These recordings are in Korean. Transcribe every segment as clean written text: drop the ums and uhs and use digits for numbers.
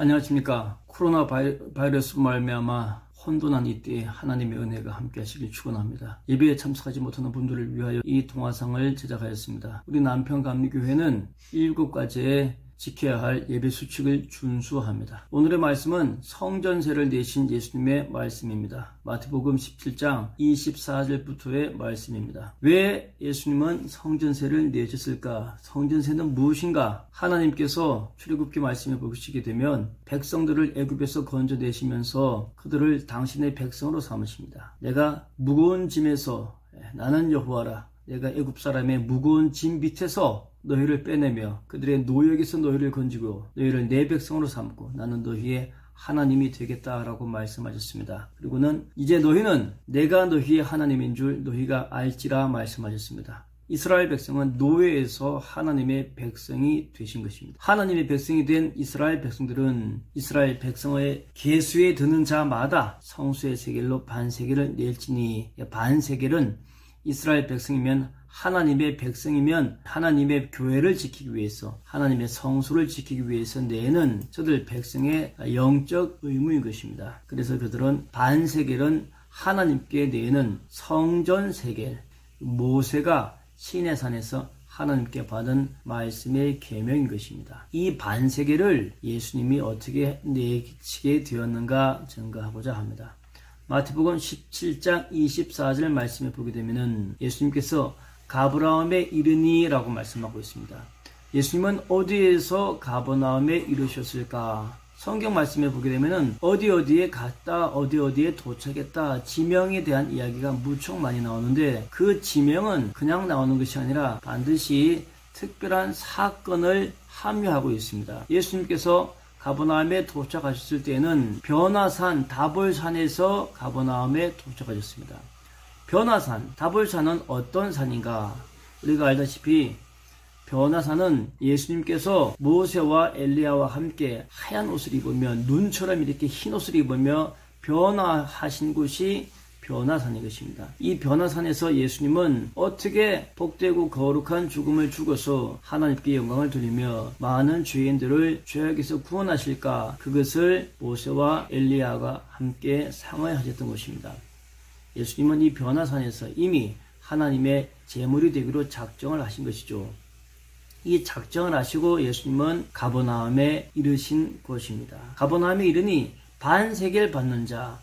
안녕하십니까. 코로나 바이러스로 말미암아 혼돈한 이때에 하나님의 은혜가 함께 하시길 축원합니다. 예배에 참석하지 못하는 분들을 위하여 이 동화상을 제작하였습니다. 우리 남편감리교회는 7가지의 지켜야 할 예배 수칙을 준수합니다. 오늘의 말씀은 성전세를 내신 예수님의 말씀입니다. 마태복음 17장 24절부터의 말씀입니다. 왜 예수님은 성전세를 내셨을까? 성전세는 무엇인가? 하나님께서 출애굽기 말씀에 보시게 되면 백성들을 애굽에서 건져내시면서 그들을 당신의 백성으로 삼으십니다. 내가 무거운 짐에서 나는 여호와라. 내가 애굽 사람의 무거운 짐 밑에서 너희를 빼내며 그들의 노역에서 너희를 건지고 너희를 내 백성으로 삼고 나는 너희의 하나님이 되겠다라고 말씀하셨습니다. 그리고는 이제 너희는 내가 너희의 하나님인 줄 너희가 알지라 말씀하셨습니다. 이스라엘 백성은 노예에서 하나님의 백성이 되신 것입니다. 하나님의 백성이 된 이스라엘 백성들은 이스라엘 백성의 계수에 드는 자마다 성수의 세겔로 반세겔을 낼지니, 반세겔은 이스라엘 백성이면 하나님의 백성이면 하나님의 교회를 지키기 위해서 하나님의 성수를 지키기 위해서 내는 저들 백성의 영적 의무인 것입니다. 그래서 그들은 반세겔은 하나님께 내는 성전세겔, 모세가 시내산에서 하나님께 받은 말씀의 계명인 것입니다. 이 반세겔을 예수님이 어떻게 내치게 되었는가 증거하고자 합니다. 마태복음 17장 24절 말씀에 보게 되면은 예수님께서 가버나움에 이르니 라고 말씀하고 있습니다. 예수님은 어디에서 가버나움에 이르셨을까? 성경 말씀에 보게 되면은 어디에 갔다, 어디에 도착했다, 지명에 대한 이야기가 무척 많이 나오는데 그 지명은 그냥 나오는 것이 아니라 반드시 특별한 사건을 함유하고 있습니다. 예수님께서 가버나움에 도착하셨을 때는 변화산 다볼산에서 가버나움에 도착하셨습니다. 변화산, 다볼산은 어떤 산인가? 우리가 알다시피 변화산은 예수님께서 모세와 엘리야와 함께 하얀 옷을 입으며 눈처럼 이렇게 흰 옷을 입으며 변화하신 곳이 변화산인 것입니다. 이 변화산에서 예수님은 어떻게 복되고 거룩한 죽음을 죽어서 하나님께 영광을 돌리며 많은 죄인들을 죄악에서 구원하실까? 그것을 모세와 엘리야가 함께 상회하셨던 것입니다. 예수님은 이 변화산에서 이미 하나님의 제물이 되기로 작정을 하신 것이죠. 이 작정을 하시고 예수님은 가버나움에 이르신 곳입니다. 가버나움에 이르니 반세겔 받는 자,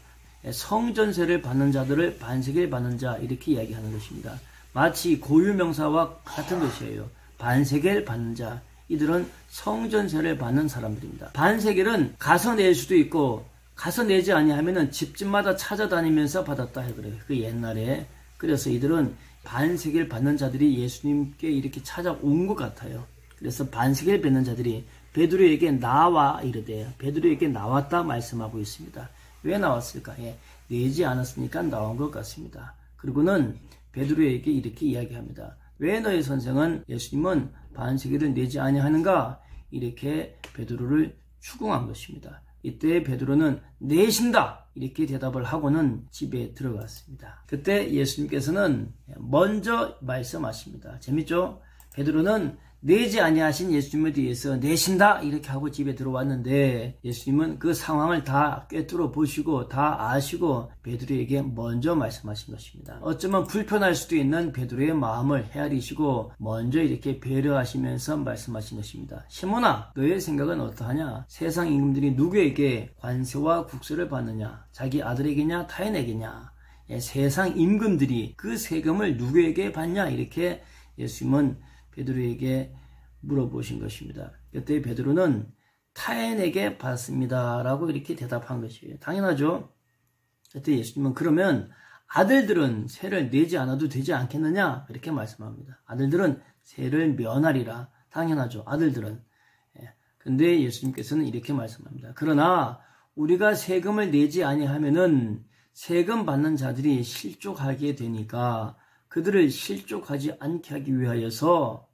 성전세를 받는 자들을 반세겔 받는 자 이렇게 이야기하는 것입니다. 마치 고유명사와 같은 것이에요. 반세겔 받는 자, 이들은 성전세를 받는 사람들입니다. 반세겔은 가서 낼 수도 있고 가서 내지 아니하면은 집집마다 찾아다니면서 받았다 해 그래요. 그 옛날에. 그래서 이들은 반세겔 받는 자들이 예수님께 이렇게 찾아온 것 같아요. 그래서 반세겔 받는 자들이 베드로에게 나와 이르되 베드로에게 나왔다 말씀하고 있습니다. 왜 나왔을까? 내지 않았으니까 나온 것 같습니다. 그리고는 베드로에게 이렇게 이야기합니다. 왜 너희 선생은 예수님은 반세겔을 내지 아니하는가? 이렇게 베드로를 추궁한 것입니다. 이때 베드로는 내신다 이렇게 대답을 하고는 집에 들어갔습니다. 그때 예수님께서는 먼저 말씀하십니다. 재밌죠? 베드로는 내지 아니하신 예수님에 대해서 내신다 이렇게 하고 집에 들어왔는데 예수님은 그 상황을 다 꿰뚫어 보시고 다 아시고 베드로에게 먼저 말씀하신 것입니다. 어쩌면 불편할 수도 있는 베드로의 마음을 헤아리시고 먼저 이렇게 배려하시면서 말씀하신 것입니다. 시몬아, 너의 생각은 어떠하냐? 세상 임금들이 누구에게 관세와 국세를 받느냐? 자기 아들에게냐 타인에게냐? 세상 임금들이 그 세금을 누구에게 받냐? 이렇게 예수님은 베드로에게 물어보신 것입니다. 그때 베드로는 타인에게 받습니다 라고 이렇게 대답한 것이에요. 당연하죠. 그때 예수님은 그러면 아들들은 세를 내지 않아도 되지 않겠느냐 이렇게 말씀합니다. 아들들은 세를 면하리라. 당연하죠. 아들들은. 근데 예수님께서는 이렇게 말씀합니다. 그러나 우리가 세금을 내지 아니하면은 세금 받는 자들이 실족하게 되니까 그들을 실족하지 않게 하기 위하여서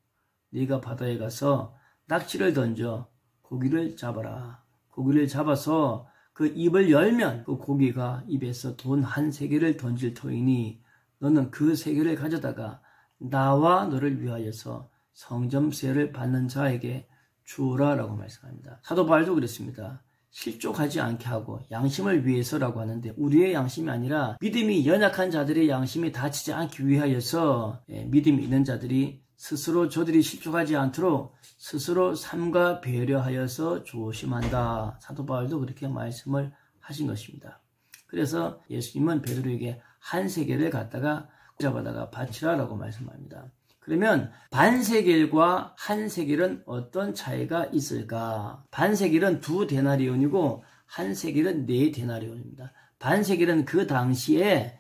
네가 바다에 가서 낙지를 던져 고기를 잡아라. 고기를 잡아서 그 입을 열면 그 고기가 입에서 돈 한 세겔을 던질 터이니 너는 그 세겔을 가져다가 나와 너를 위하여서 성점세를 받는 자에게 주어라 라고 말씀합니다. 사도 바울도 그랬습니다. 실족하지 않게 하고 양심을 위해서라고 하는데, 우리의 양심이 아니라 믿음이 연약한 자들의 양심이 다치지 않기 위하여서 믿음이 있는 자들이 스스로 저들이 실족하지 않도록 스스로 삼가 배려하여서 조심한다. 사도 바울도 그렇게 말씀을 하신 것입니다. 그래서 예수님은 베드로에게 한 세겔을 갖다가 잡아다가 바치라라고 말씀합니다. 그러면 반세겔과 한 세겔은 어떤 차이가 있을까? 반세겔은 2데나리온이고 한 세겔은 4데나리온입니다. 반세겔은 그 당시에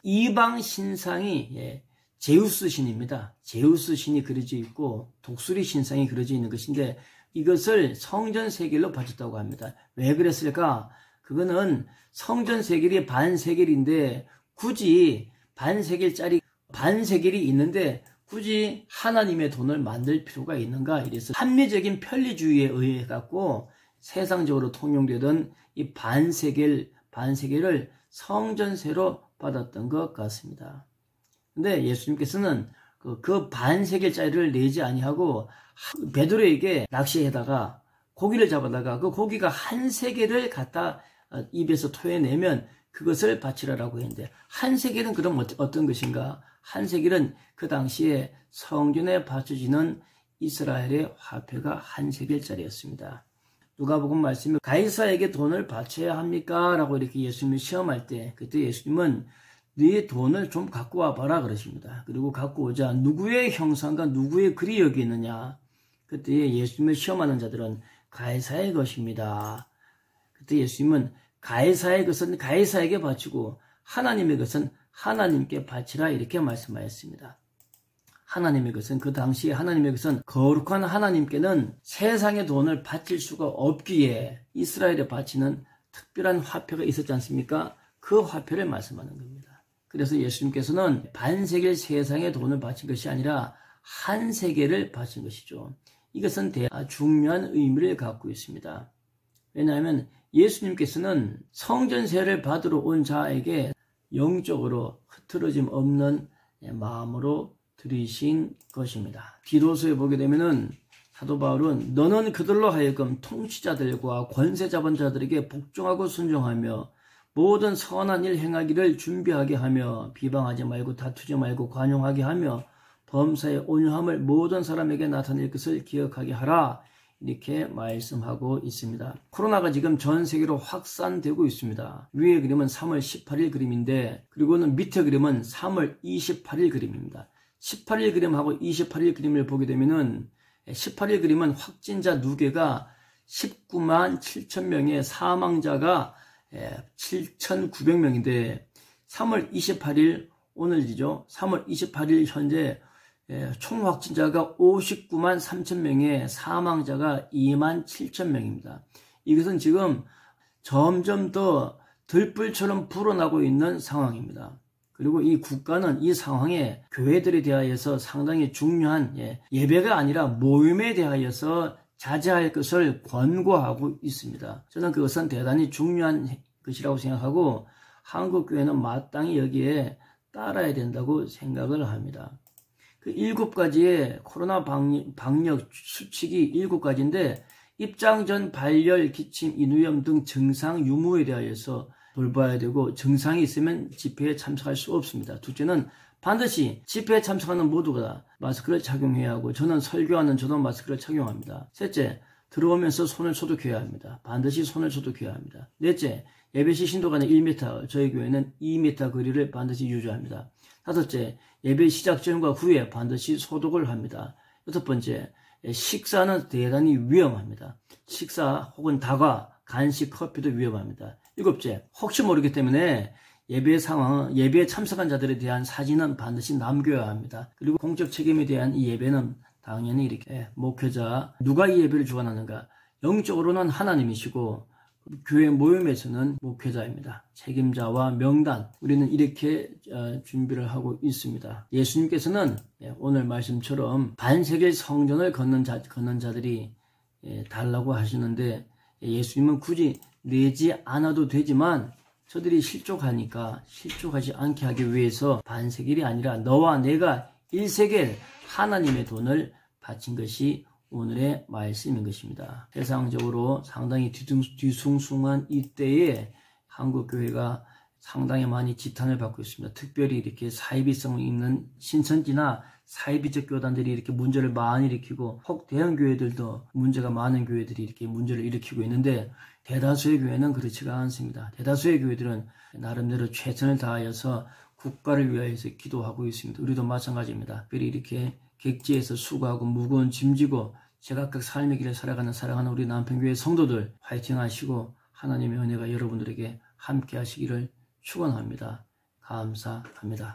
이방 신상이 제우스 신입니다. 제우스 신이 그려져 있고 독수리 신상이 그려져 있는 것인데, 이것을 성전 세겔로 바쳤다고 합니다. 왜 그랬을까? 그거는 성전 세겔이 반세겔인데 굳이 반세겔짜리 반세겔이 있는데 굳이 하나님의 돈을 만들 필요가 있는가? 이래서 합리적인 편리주의에 의해 갖고 세상적으로 통용되던 이 반세겔을 성전세로 받았던 것 같습니다. 근데 예수님께서는 그 반세겔짜리를 내지 아니하고 베드로에게 낚시에다가 고기를 잡아다가 그 고기가 한 세겔을 갖다 입에서 토해내면 그것을 바치라라고 했는데, 한 세겔은 그럼 어떤 것인가? 한 세겔은 그 당시에 성전에 바쳐지는 이스라엘의 화폐가 한 세겔짜리였습니다. 누가복음 말씀에 가이사에게 돈을 바쳐야 합니까? 라고 이렇게 예수님이 시험할 때, 그때 예수님은 네 돈을 좀 갖고 와봐라 그러십니다. 그리고 갖고 오자 누구의 형상과 누구의 글이 여기 있느냐? 그때 예수님을 시험하는 자들은 가이사의 것입니다. 그때 예수님은 가이사의 것은 가이사에게 바치고 하나님의 것은 하나님께 바치라 이렇게 말씀하였습니다. 하나님의 것은, 그 당시에 하나님의 것은 거룩한 하나님께는 세상의 돈을 바칠 수가 없기에 이스라엘에 바치는 특별한 화폐가 있었지 않습니까? 그 화폐를 말씀하는 겁니다. 그래서 예수님께서는 반세겔 세상의 돈을 바친 것이 아니라 한 세겔을 바친 것이죠. 이것은 중요한 의미를 갖고 있습니다. 왜냐하면 예수님께서는 성전세를 받으러 온 자에게 영적으로 흐트러짐 없는 마음으로 드리신 것입니다. 디도서에 보게 되면은 사도 바울은 너는 그들로 하여금 통치자들과 권세 잡은 자들에게 복종하고 순종하며 모든 선한 일 행하기를 준비하게 하며 비방하지 말고 다투지 말고 관용하게 하며 범사의 온유함을 모든 사람에게 나타낼 것을 기억하게 하라. 이렇게 말씀하고 있습니다. 코로나가 지금 전 세계로 확산되고 있습니다. 위에 그림은 3월 18일 그림인데, 그리고는 밑에 그림은 3월 28일 그림입니다. 18일 그림하고 28일 그림을 보게 되면은 18일 그림은 확진자 누계가 19만 7천 명의 사망자가 7,900명인데 3월 28일 오늘이죠. 3월 28일 현재 총 확진자가 59만 3천 명에 사망자가 2만 7천 명입니다. 이것은 지금 점점 더 들불처럼 불어나고 있는 상황입니다. 그리고 이 국가는 이 상황에 교회들에 대하여서 상당히 중요한 예배가 아니라 모임에 대하여서 자제할 것을 권고하고 있습니다. 저는 그것은 대단히 중요한 것이라고 생각하고 한국교회는 마땅히 여기에 따라야 된다고 생각을 합니다. 그 7가지의 코로나 방역 수칙이 7가지인데 입장 전 발열, 기침, 인후염 등 증상 유무에 대하여서 돌봐야 되고, 증상이 있으면 집회에 참석할 수 없습니다. 둘째는 반드시 집회에 참석하는 모두가 마스크를 착용해야 하고, 저는 설교하는 저도 마스크를 착용합니다. 셋째, 들어오면서 손을 소독해야 합니다. 반드시 손을 소독해야 합니다. 넷째, 예배 시 신도 간의 1m, 저희 교회는 2m 거리를 반드시 유지합니다. 다섯째, 예배 시작 전과 후에 반드시 소독을 합니다. 여섯 번째, 식사는 대단히 위험합니다. 식사 혹은 다과, 간식, 커피도 위험합니다. 일곱째, 혹시 모르기 때문에 예배에 참석한 자들에 대한 사진은 반드시 남겨야 합니다. 그리고 공적 책임에 대한 이 예배는 당연히 이렇게 목회자, 누가 이 예배를 주관하는가? 영적으로는 하나님이시고 교회 모임에서는 목회자입니다. 책임자와 명단, 우리는 이렇게 준비를 하고 있습니다. 예수님께서는 오늘 말씀처럼 반세겔 성전을 걷는 자들이 달라고 하시는데, 예수님은 굳이 내지 않아도 되지만 저들이 실족하지 않게 하기 위해서 반세겔이 아니라 너와 내가 1세겔 하나님의 돈을 바친 것이 오늘의 말씀인 것입니다. 세상적으로 상당히 뒤숭숭한 이때에 한국교회가 상당히 많이 지탄을 받고 있습니다. 특별히 이렇게 사이비성 있는 신천지나 사이비적 교단들이 이렇게 문제를 많이 일으키고, 혹 대형 교회들도 문제가 많은 교회들이 이렇게 문제를 일으키고 있는데, 대다수의 교회는 그렇지가 않습니다. 대다수의 교회들은 나름대로 최선을 다하여서 국가를 위하여서 기도하고 있습니다. 우리도 마찬가지입니다. 특별히 이렇게 객지에서 수고하고 무거운 짐지고 제각각 삶의 길을 살아가는 사랑하는 우리 남편교회 성도들 화이팅 하시고, 하나님의 은혜가 여러분들에게 함께 하시기를 축원합니다. 감사합니다.